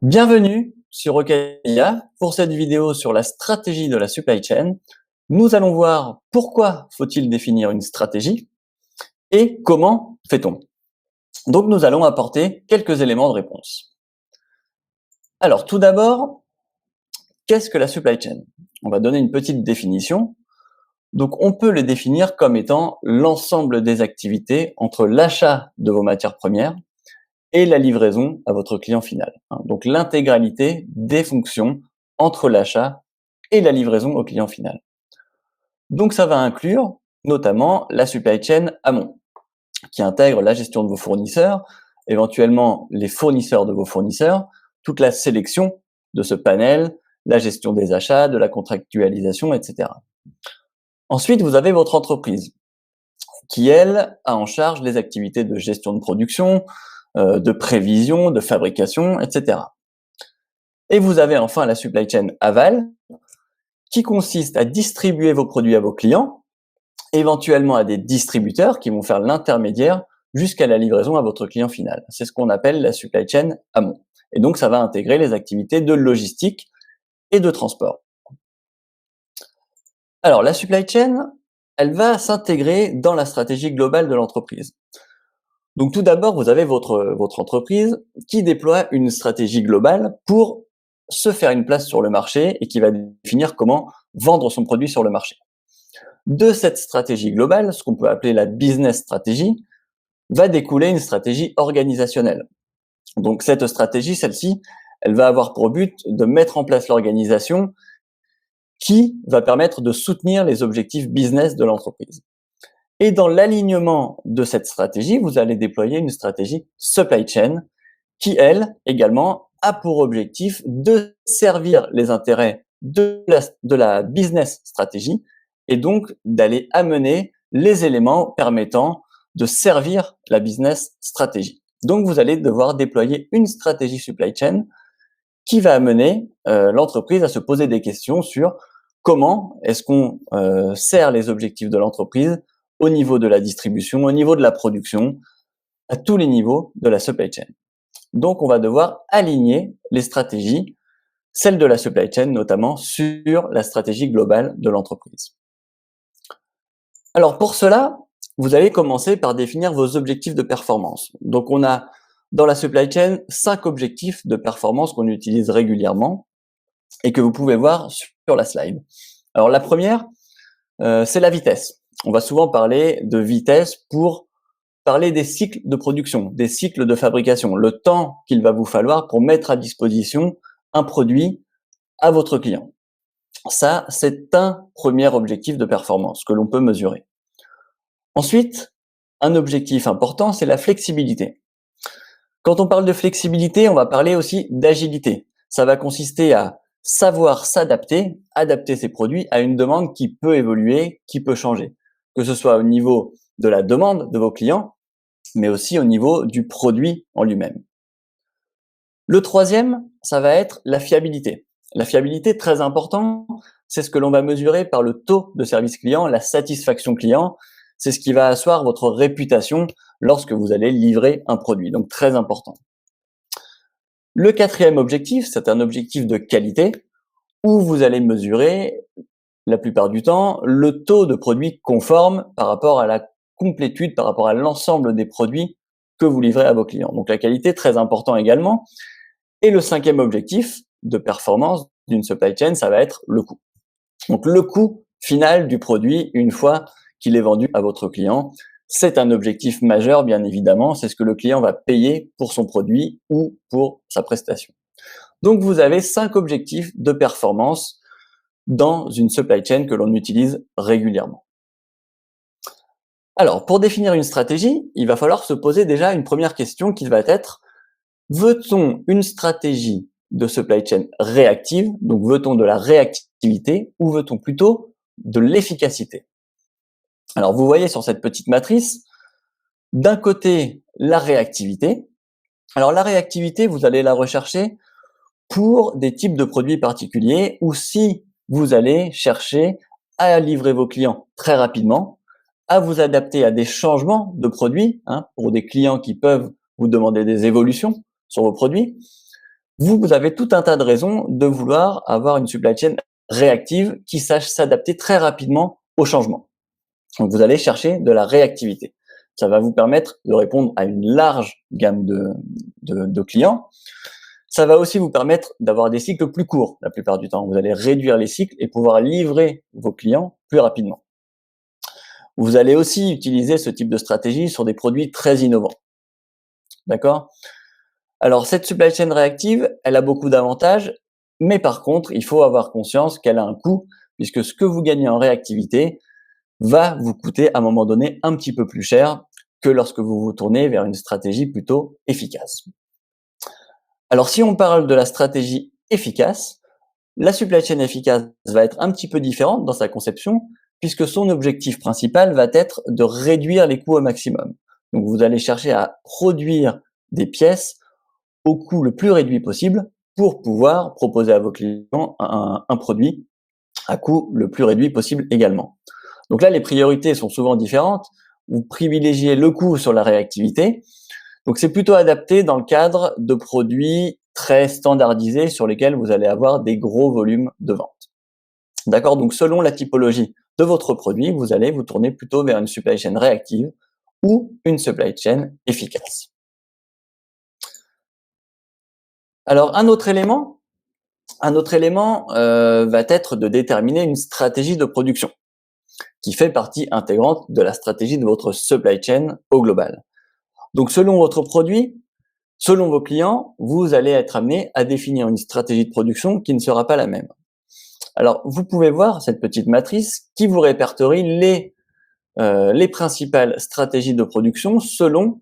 Bienvenue sur Okadia pour cette vidéo sur la stratégie de la supply chain. Nous allons voir pourquoi faut-il définir une stratégie et comment fait-on. Donc nous allons apporter quelques éléments de réponse. Alors tout d'abord, qu'est-ce que la supply chain? On va donner une petite définition. Donc on peut le définir comme étant l'ensemble des activités entre l'achat de vos matières premières et la livraison à votre client final. Donc l'intégralité des fonctions entre l'achat et la livraison au client final. Donc ça va inclure notamment la supply chain amont, qui intègre la gestion de vos fournisseurs, éventuellement les fournisseurs de vos fournisseurs, toute la sélection de ce panel, la gestion des achats, de la contractualisation, etc. Ensuite, vous avez votre entreprise, qui, elle, a en charge les activités de gestion de production, de prévision, de fabrication, etc. Et vous avez enfin la supply chain aval, qui consiste à distribuer vos produits à vos clients, éventuellement à des distributeurs qui vont faire l'intermédiaire jusqu'à la livraison à votre client final. C'est ce qu'on appelle la supply chain amont. Et donc, ça va intégrer les activités de logistique et de transport. Alors, la supply chain, elle va s'intégrer dans la stratégie globale de l'entreprise. Donc, tout d'abord, vous avez votre entreprise qui déploie une stratégie globale pour se faire une place sur le marché et qui va définir comment vendre son produit sur le marché. De cette stratégie globale, ce qu'on peut appeler la business stratégie, va découler une stratégie organisationnelle. Donc cette stratégie, celle-ci, elle va avoir pour but de mettre en place l'organisation qui va permettre de soutenir les objectifs business de l'entreprise. Et dans l'alignement de cette stratégie, vous allez déployer une stratégie supply chain qui, elle, également, a pour objectif de servir les intérêts de la business stratégie et donc d'aller amener les éléments permettant de servir la business stratégie. Donc, vous allez devoir déployer une stratégie supply chain qui va amener l'entreprise à se poser des questions sur comment est-ce qu'on sert les objectifs de l'entreprise au niveau de la distribution, au niveau de la production, à tous les niveaux de la supply chain. Donc, on va devoir aligner les stratégies, celles de la supply chain notamment, sur la stratégie globale de l'entreprise. Alors, pour cela, vous allez commencer par définir vos objectifs de performance. Donc, on a dans la supply chain 5 objectifs de performance qu'on utilise régulièrement et que vous pouvez voir sur la slide. Alors, la première, c'est la vitesse. On va souvent parler de vitesse pour parler des cycles de production, des cycles de fabrication, le temps qu'il va vous falloir pour mettre à disposition un produit à votre client. Ça, c'est un premier objectif de performance que l'on peut mesurer. Ensuite, un objectif important, c'est la flexibilité. Quand on parle de flexibilité, on va parler aussi d'agilité. Ça va consister à savoir s'adapter, adapter ses produits à une demande qui peut évoluer, qui peut changer, que ce soit au niveau de la demande de vos clients, mais aussi au niveau du produit en lui-même. Le troisième, ça va être la fiabilité. La fiabilité, très important, c'est ce que l'on va mesurer par le taux de service client, la satisfaction client. C'est ce qui va asseoir votre réputation lorsque vous allez livrer un produit. Donc, très important. Le quatrième objectif, c'est un objectif de qualité où vous allez mesurer, la plupart du temps, le taux de produits conformes par rapport à la complétude, par rapport à l'ensemble des produits que vous livrez à vos clients. Donc, la qualité, très important également. Et le cinquième objectif de performance d'une supply chain, ça va être le coût. Donc, le coût final du produit une fois qu'il est vendu à votre client. C'est un objectif majeur, bien évidemment. C'est ce que le client va payer pour son produit ou pour sa prestation. Donc, vous avez 5 objectifs de performance dans une supply chain que l'on utilise régulièrement. Alors, pour définir une stratégie, il va falloir se poser déjà une première question qui va être: veut-on une stratégie de supply chain réactive, donc veut-on de la réactivité, ou veut-on plutôt de l'efficacité? Alors, vous voyez sur cette petite matrice, d'un côté, la réactivité. Alors, la réactivité, vous allez la rechercher pour des types de produits particuliers ou si vous allez chercher à livrer vos clients très rapidement, à vous adapter à des changements de produits, pour des clients qui peuvent vous demander des évolutions sur vos produits, vous avez tout un tas de raisons de vouloir avoir une supply chain réactive qui sache s'adapter très rapidement aux changements. Donc, vous allez chercher de la réactivité. Ça va vous permettre de répondre à une large gamme de clients. Ça va aussi vous permettre d'avoir des cycles plus courts la plupart du temps. Vous allez réduire les cycles et pouvoir livrer vos clients plus rapidement. Vous allez aussi utiliser ce type de stratégie sur des produits très innovants. D'accord? Alors, cette supply chain réactive, elle a beaucoup d'avantages, mais par contre, il faut avoir conscience qu'elle a un coût, puisque ce que vous gagnez en réactivité va vous coûter à un moment donné un petit peu plus cher que lorsque vous vous tournez vers une stratégie plutôt efficace. Alors, si on parle de la stratégie efficace, la supply chain efficace va être un petit peu différente dans sa conception, puisque son objectif principal va être de réduire les coûts au maximum. Donc, vous allez chercher à produire des pièces au coût le plus réduit possible pour pouvoir proposer à vos clients un produit à coût le plus réduit possible également. Donc là, les priorités sont souvent différentes. Vous privilégiez le coût sur la réactivité. Donc c'est plutôt adapté dans le cadre de produits très standardisés sur lesquels vous allez avoir des gros volumes de vente. D'accord? Donc selon la typologie de votre produit, vous allez vous tourner plutôt vers une supply chain réactive ou une supply chain efficace. Alors un autre élément va être de déterminer une stratégie de production qui fait partie intégrante de la stratégie de votre supply chain au global. Donc selon votre produit, selon vos clients, vous allez être amené à définir une stratégie de production qui ne sera pas la même. Alors vous pouvez voir cette petite matrice qui vous répertorie les principales stratégies de production selon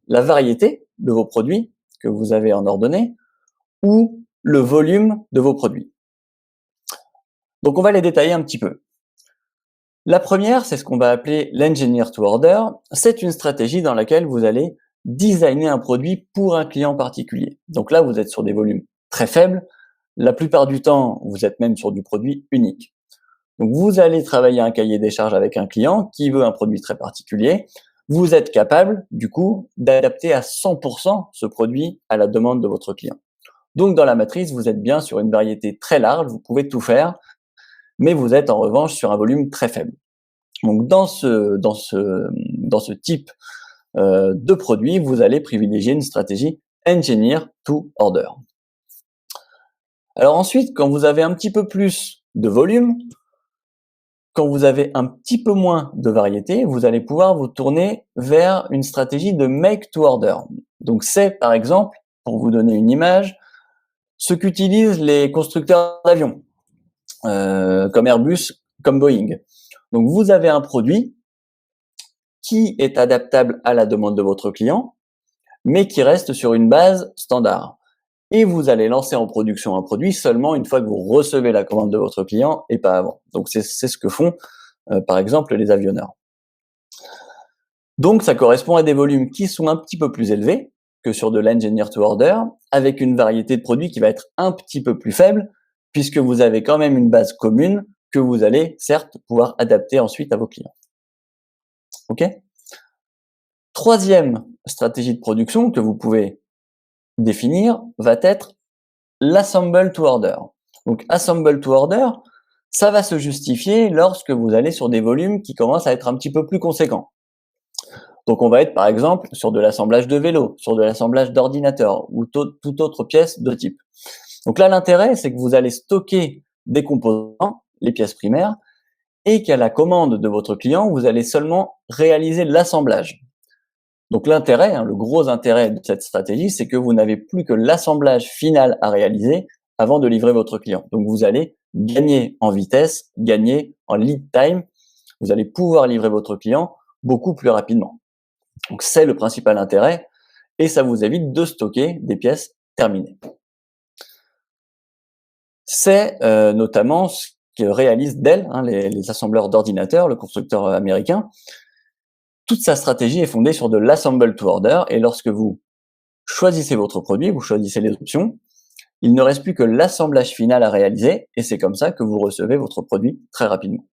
la variété de vos produits que vous avez en ordonnée ou le volume de vos produits. Donc on va les détailler un petit peu. La première, c'est ce qu'on va appeler l'engineer to order. C'est une stratégie dans laquelle vous allez designer un produit pour un client particulier. Donc là, vous êtes sur des volumes très faibles. La plupart du temps, vous êtes même sur du produit unique. Donc vous allez travailler un cahier des charges avec un client qui veut un produit très particulier. Vous êtes capable, du coup, d'adapter à 100% ce produit à la demande de votre client. Donc dans la matrice, vous êtes bien sur une variété très large, vous pouvez tout faire, mais vous êtes en revanche sur un volume très faible. Donc dans ce type de produit, vous allez privilégier une stratégie engineer to order. Alors ensuite, quand vous avez un petit peu plus de volume, quand vous avez un petit peu moins de variété, vous allez pouvoir vous tourner vers une stratégie de make to order. Donc c'est par exemple, pour vous donner une image, ce qu'utilisent les constructeurs d'avions, comme Airbus, comme Boeing. Donc vous avez un produit qui est adaptable à la demande de votre client, mais qui reste sur une base standard. Et vous allez lancer en production un produit seulement une fois que vous recevez la commande de votre client et pas avant. Donc c'est ce que font par exemple les avionneurs. Donc ça correspond à des volumes qui sont un petit peu plus élevés que sur de l'engineer to order, avec une variété de produits qui va être un petit peu plus faible, puisque vous avez quand même une base commune que vous allez certes pouvoir adapter ensuite à vos clients. Ok? Troisième stratégie de production que vous pouvez définir va être l'assemble to order. Donc assemble to order, ça va se justifier lorsque vous allez sur des volumes qui commencent à être un petit peu plus conséquents. Donc on va être par exemple sur de l'assemblage de vélos, sur de l'assemblage d'ordinateurs ou toute autre pièce de type. Donc là l'intérêt c'est que vous allez stocker des composants, les pièces primaires, et qu'à la commande de votre client, vous allez seulement réaliser l'assemblage. Donc l'intérêt, le gros intérêt de cette stratégie, c'est que vous n'avez plus que l'assemblage final à réaliser avant de livrer votre client. Donc vous allez gagner en vitesse, gagner en lead time. Vous allez pouvoir livrer votre client beaucoup plus rapidement. Donc c'est le principal intérêt et ça vous évite de stocker des pièces terminées. C'est notamment ce que réalise Dell, les assembleurs d'ordinateurs, le constructeur américain. Toute sa stratégie est fondée sur de l'assemble to order et lorsque vous choisissez votre produit, vous choisissez les options, il ne reste plus que l'assemblage final à réaliser et c'est comme ça que vous recevez votre produit très rapidement.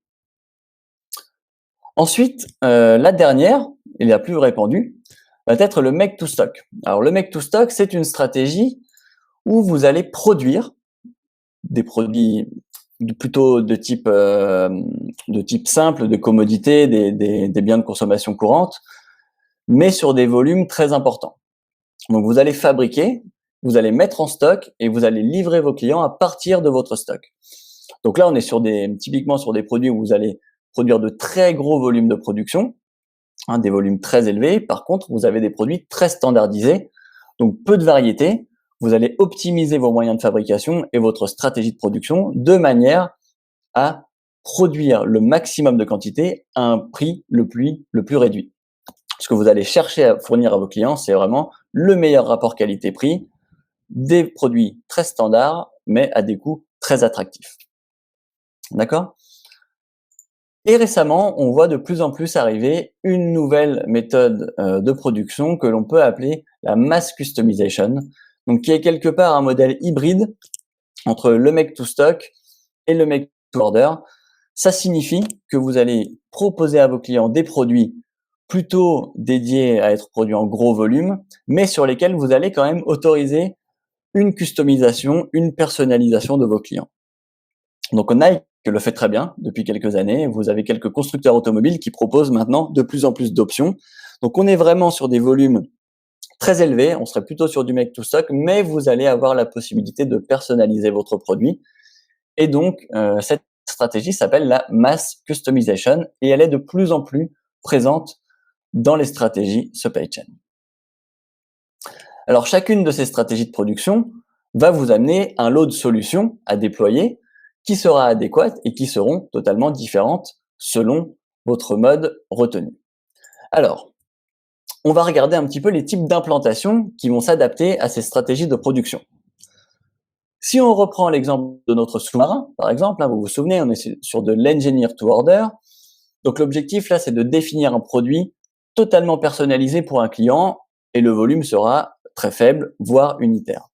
Ensuite, la dernière, et la plus répandue, va être le make to stock. Alors le make to stock, c'est une stratégie où vous allez produire des produits plutôt de type simple, de commodité, des biens de consommation courante, mais sur des volumes très importants. Donc vous allez fabriquer, vous allez mettre en stock et vous allez livrer vos clients à partir de votre stock. Donc là, on est typiquement sur des produits où vous allez produire de très gros volumes de production, des volumes très élevés. Par contre, vous avez des produits très standardisés, donc peu de variété. Vous allez optimiser vos moyens de fabrication et votre stratégie de production de manière à produire le maximum de quantité à un prix le plus réduit. Ce que vous allez chercher à fournir à vos clients, c'est vraiment le meilleur rapport qualité-prix, des produits très standards, mais à des coûts très attractifs. D'accord ? Et récemment, on voit de plus en plus arriver une nouvelle méthode de production que l'on peut appeler la mass customization, donc qui est quelque part un modèle hybride entre le make to stock et le make to order. Ça signifie que vous allez proposer à vos clients des produits plutôt dédiés à être produits en gros volume, mais sur lesquels vous allez quand même autoriser une customisation, une personnalisation de vos clients. Donc Nike le fait très bien depuis quelques années. Vous avez quelques constructeurs automobiles qui proposent maintenant de plus en plus d'options. Donc on est vraiment sur des volumes très élevés. On serait plutôt sur du make to stock, mais vous allez avoir la possibilité de personnaliser votre produit. Et donc cette stratégie s'appelle la mass customization et elle est de plus en plus présente dans les stratégies supply chain. Alors chacune de ces stratégies de production va vous amener un lot de solutions à déployer qui sera adéquate et qui seront totalement différentes selon votre mode retenu. Alors, on va regarder un petit peu les types d'implantations qui vont s'adapter à ces stratégies de production. Si on reprend l'exemple de notre sous-marin, par exemple, vous vous souvenez, on est sur de l'engineer to order. Donc l'objectif là, c'est de définir un produit totalement personnalisé pour un client et le volume sera très faible, voire unitaire.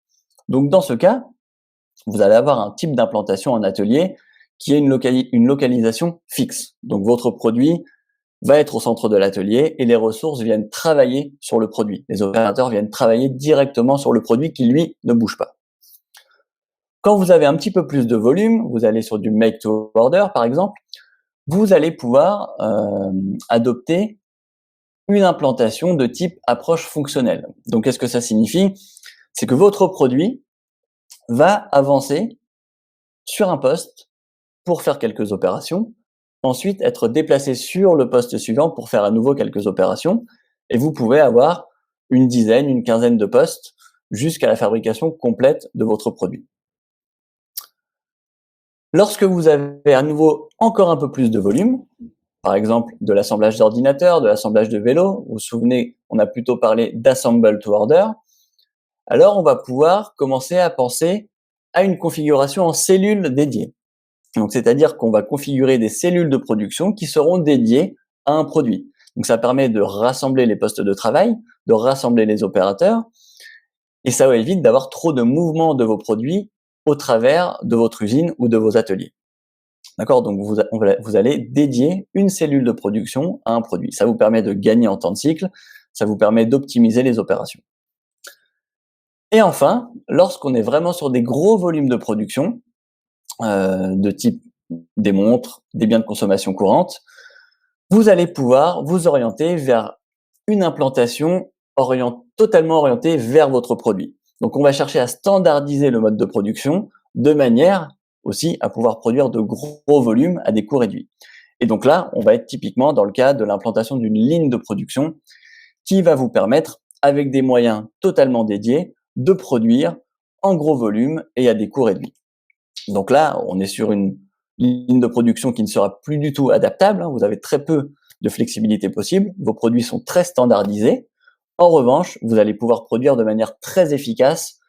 Donc dans ce cas, vous allez avoir un type d'implantation en atelier qui est une localisation fixe. Donc votre produit va être au centre de l'atelier et les ressources viennent travailler sur le produit. Les opérateurs viennent travailler directement sur le produit qui, lui, ne bouge pas. Quand vous avez un petit peu plus de volume, vous allez sur du make to order par exemple, vous allez pouvoir adopter une implantation de type approche fonctionnelle. Donc qu'est-ce que ça signifie ? C'est que votre produit va avancer sur un poste pour faire quelques opérations, ensuite être déplacé sur le poste suivant pour faire à nouveau quelques opérations, et vous pouvez avoir une dizaine, une quinzaine de postes jusqu'à la fabrication complète de votre produit. Lorsque vous avez à nouveau encore un peu plus de volume, par exemple de l'assemblage d'ordinateurs, de l'assemblage de vélos, vous vous souvenez, on a plutôt parlé d'assemble to order, alors on va pouvoir commencer à penser à une configuration en cellules dédiées. Donc, c'est-à-dire qu'on va configurer des cellules de production qui seront dédiées à un produit. Donc, ça permet de rassembler les postes de travail, de rassembler les opérateurs, et ça évite d'avoir trop de mouvements de vos produits au travers de votre usine ou de vos ateliers. D'accord ? Donc, vous allez dédier une cellule de production à un produit. Ça vous permet de gagner en temps de cycle, ça vous permet d'optimiser les opérations. Et enfin, lorsqu'on est vraiment sur des gros volumes de production, de type des montres, des biens de consommation courante, vous allez pouvoir vous orienter vers une implantation totalement orientée vers votre produit. Donc on va chercher à standardiser le mode de production de manière aussi à pouvoir produire de gros volumes à des coûts réduits. Et donc là, on va être typiquement dans le cas de l'implantation d'une ligne de production qui va vous permettre, avec des moyens totalement dédiés, de produire en gros volume et à des coûts réduits. Donc là, on est sur une ligne de production qui ne sera plus du tout adaptable. Vous avez très peu de flexibilité possible. Vos produits sont très standardisés. En revanche, vous allez pouvoir produire de manière très efficace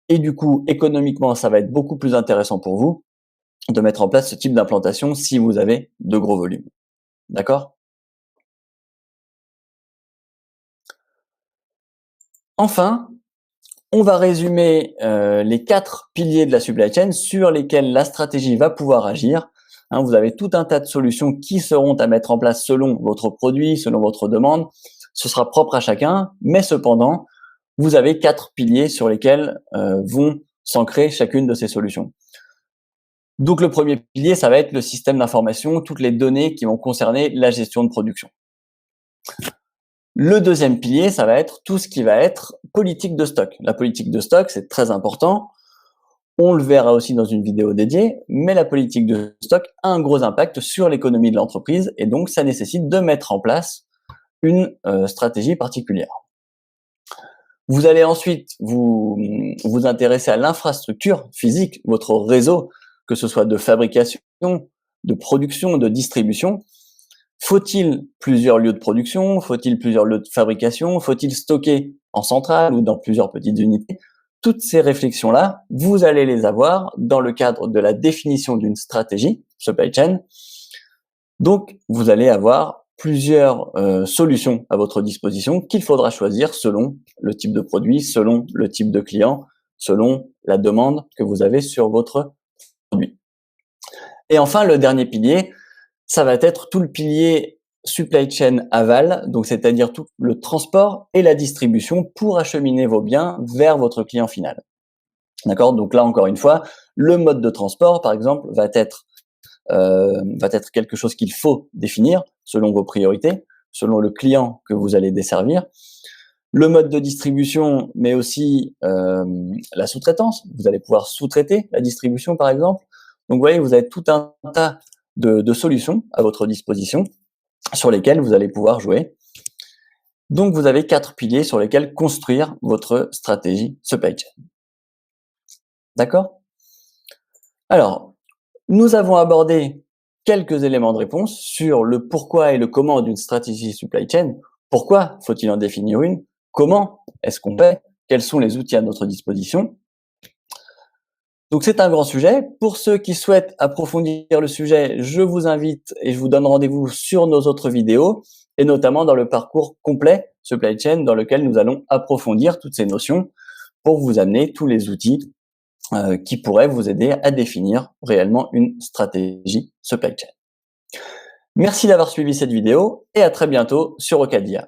et du coup, économiquement, ça va être beaucoup plus intéressant pour vous de mettre en place ce type d'implantation si vous avez de gros volumes. D'accord ? Enfin, on va résumer les 4 piliers de la supply chain sur lesquels la stratégie va pouvoir agir. Vous avez tout un tas de solutions qui seront à mettre en place selon votre produit, selon votre demande. Ce sera propre à chacun, mais cependant, vous avez 4 piliers sur lesquels vont s'ancrer chacune de ces solutions. Donc le premier pilier, ça va être le système d'information, toutes les données qui vont concerner la gestion de production. Le deuxième pilier, ça va être tout ce qui va être politique de stock. La politique de stock, c'est très important. On le verra aussi dans une vidéo dédiée, mais la politique de stock a un gros impact sur l'économie de l'entreprise et donc ça nécessite de mettre en place une stratégie particulière. Vous allez ensuite vous intéresser à l'infrastructure physique, votre réseau, que ce soit de fabrication, de production, de distribution. Faut-il plusieurs lieux de production? Faut-il plusieurs lieux de fabrication? Faut-il stocker en centrale ou dans plusieurs petites unités? Toutes ces réflexions-là, vous allez les avoir dans le cadre de la définition d'une stratégie supply chain. Donc, vous allez avoir plusieurs solutions à votre disposition qu'il faudra choisir selon le type de produit, selon le type de client, selon la demande que vous avez sur votre produit. Et enfin, le dernier pilier, ça va être tout le pilier supply chain aval, donc c'est-à-dire tout le transport et la distribution pour acheminer vos biens vers votre client final. D'accord? Donc là, encore une fois, le mode de transport, par exemple, va être quelque chose qu'il faut définir selon vos priorités, selon le client que vous allez desservir. Le mode de distribution, mais aussi la sous-traitance. Vous allez pouvoir sous-traiter la distribution, par exemple. Donc, vous voyez, vous avez tout un tas de solutions à votre disposition sur lesquelles vous allez pouvoir jouer. Donc, vous avez 4 piliers sur lesquels construire votre stratégie supply chain. D'accord? Alors, nous avons abordé quelques éléments de réponse sur le pourquoi et le comment d'une stratégie supply chain. Pourquoi faut-il en définir une? Comment est-ce qu'on fait? Quels sont les outils à notre disposition? Donc c'est un grand sujet. Pour ceux qui souhaitent approfondir le sujet, je vous invite et je vous donne rendez-vous sur nos autres vidéos et notamment dans le parcours complet supply chain dans lequel nous allons approfondir toutes ces notions pour vous amener tous les outils qui pourraient vous aider à définir réellement une stratégie supply chain. Merci d'avoir suivi cette vidéo et à très bientôt sur Ocadia.